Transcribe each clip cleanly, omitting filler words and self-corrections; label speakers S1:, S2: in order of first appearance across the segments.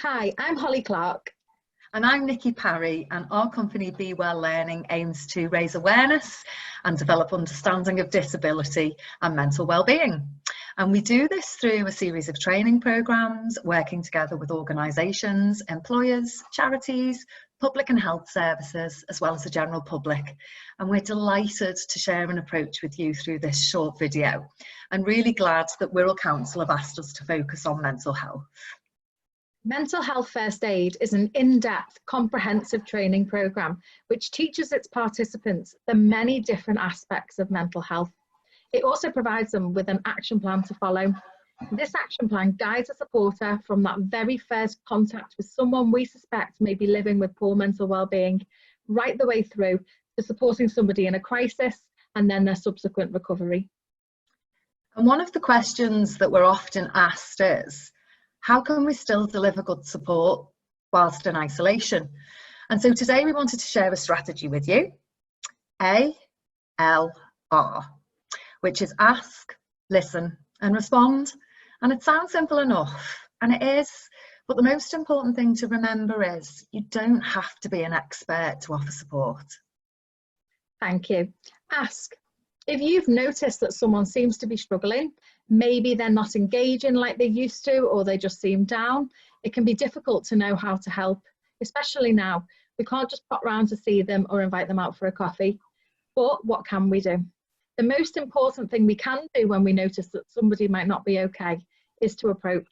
S1: Hi, I'm Holly Clark.
S2: And I'm Nikki Parry, and our company Be Well Learning aims to raise awareness and develop understanding of disability and mental well-being. And we do this through a series of training programmes, working together with organisations, employers, charities, public and health services, as well as the general public. And we're delighted to share an approach with you through this short video, and really glad that Wirral Council have asked us to focus on mental health.
S1: Mental Health First Aid is an in-depth, comprehensive training programme which teaches its participants the many different aspects of mental health. It also provides them with an action plan to follow. This action plan guides a supporter from that very first contact with someone we suspect may be living with poor mental well-being, right the way through to supporting somebody in a crisis and then their subsequent recovery.
S2: And one of the questions that we're often asked is, how can we still deliver good support whilst in isolation? And so today we wanted to share a strategy with you, ALR, which is ask, listen and respond. And it sounds simple enough, and it is, but the most important thing to remember is you don't have to be an expert to offer support.
S1: Thank you. Ask. If you've noticed that someone seems to be struggling, maybe they're not engaging like they used to, or they just seem down, it can be difficult to know how to help, especially now. We can't just pop round to see them or invite them out for a coffee. But what can we do? The most important thing we can do when we notice that somebody might not be okay is to approach.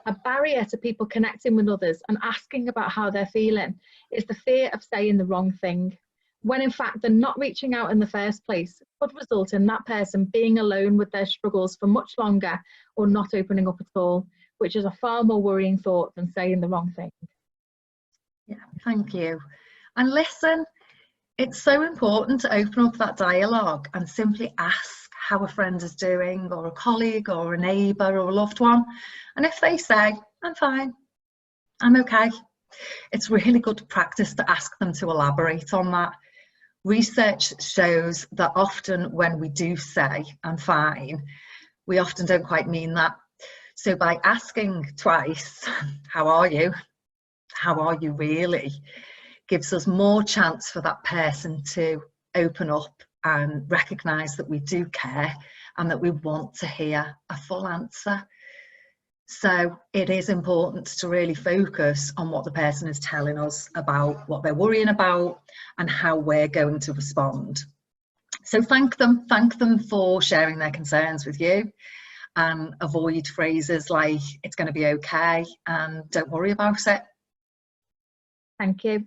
S1: A barrier to people connecting with others and asking about how they're feeling is the fear of saying the wrong thing, when in fact they're not reaching out in the first place could result in that person being alone with their struggles for much longer or not opening up at all, which is a far more worrying thought than saying the wrong thing.
S2: Yeah, thank you. And listen, it's so important to open up that dialogue and simply ask how a friend is doing, or a colleague or a neighbour or a loved one. And if they say, I'm fine, I'm okay, it's really good practice to ask them to elaborate on that. Research shows that often when we do say, I'm fine, we often don't quite mean that. So by asking twice, how are you? How are you really? Gives us more chance for that person to open up and recognise that we do care and that we want to hear a full answer. So it is important to really focus on what the person is telling us about what they're worrying about and how we're going to respond. So thank them for sharing their concerns with you, and avoid phrases like it's going to be okay and don't worry about it.
S1: Thank you.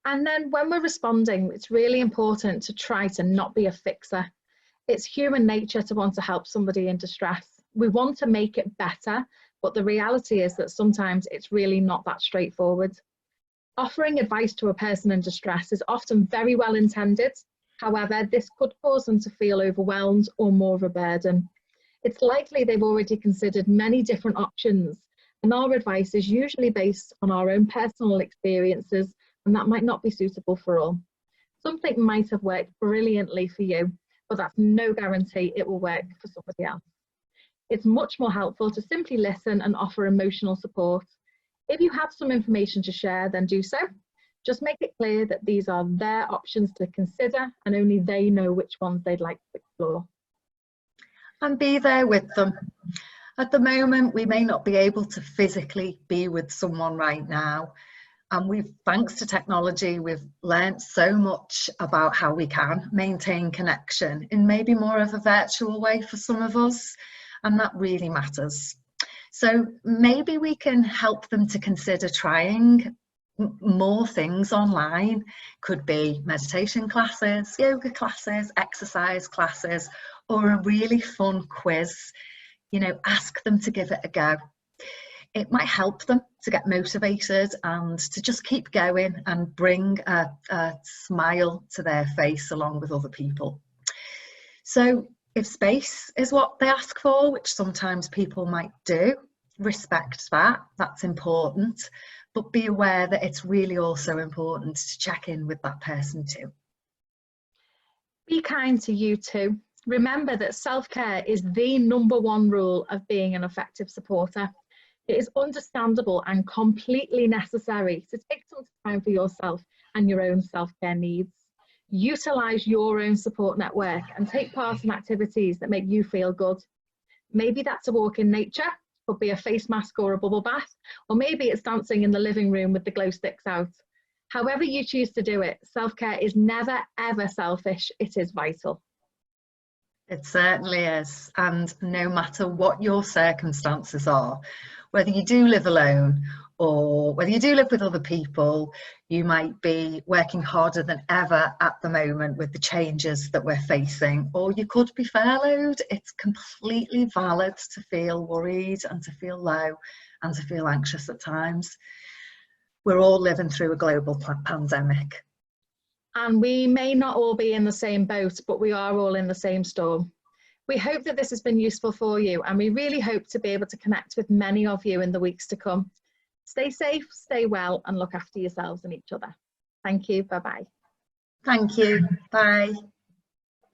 S1: And then when we're responding, it's really important to try to not be a fixer. It's human nature to want to help somebody in distress. We want to make it better, but the reality is that sometimes it's really not that straightforward. Offering advice to a person in distress is often very well intended. However, this could cause them to feel overwhelmed or more of a burden. It's likely they've already considered many different options, and our advice is usually based on our own personal experiences, and that might not be suitable for all. Something might have worked brilliantly for you, but that's no guarantee it will work for somebody else. It's much more helpful to simply listen and offer emotional support. If you have some information to share, then do so. Just make it clear that these are their options to consider and only they know which ones they'd like to explore.
S2: And be there with them. At the moment, we may not be able to physically be with someone right now. And thanks to technology, we've learnt so much about how we can maintain connection in maybe more of a virtual way for some of us. And that really matters. So maybe we can help them to consider trying more things online. Could be meditation classes, yoga classes, exercise classes, or a really fun quiz. You know, ask them to give it a go. It might help them to get motivated and to just keep going and bring a smile to their face along with other people. So if space is what they ask for, which sometimes people might do, respect that, that's important, but be aware that it's really also important to check in with that person too.
S1: Be kind to you too. Remember that self-care is the #1 rule of being an effective supporter. It is understandable and completely necessary to take some time for yourself and your own self-care needs. Utilise your own support network and take part in activities that make you feel good. Maybe that's a walk in nature, could be a face mask or a bubble bath, or maybe it's dancing in the living room with the glow sticks out. However you choose to do it, self-care is never, ever selfish. It is vital.
S2: It certainly is. And no matter what your circumstances are, whether you do live alone or whether you do live with other people, you might be working harder than ever at the moment with the changes that we're facing, or you could be furloughed. It's completely valid to feel worried and to feel low and to feel anxious at times. We're all living through a global pandemic.
S1: And we may not all be in the same boat, but we are all in the same storm. We hope that this has been useful for you, and we really hope to be able to connect with many of you in the weeks to come. Stay safe, stay well, and look after yourselves and each other. Thank you. Bye-bye.
S2: Thank you. Bye.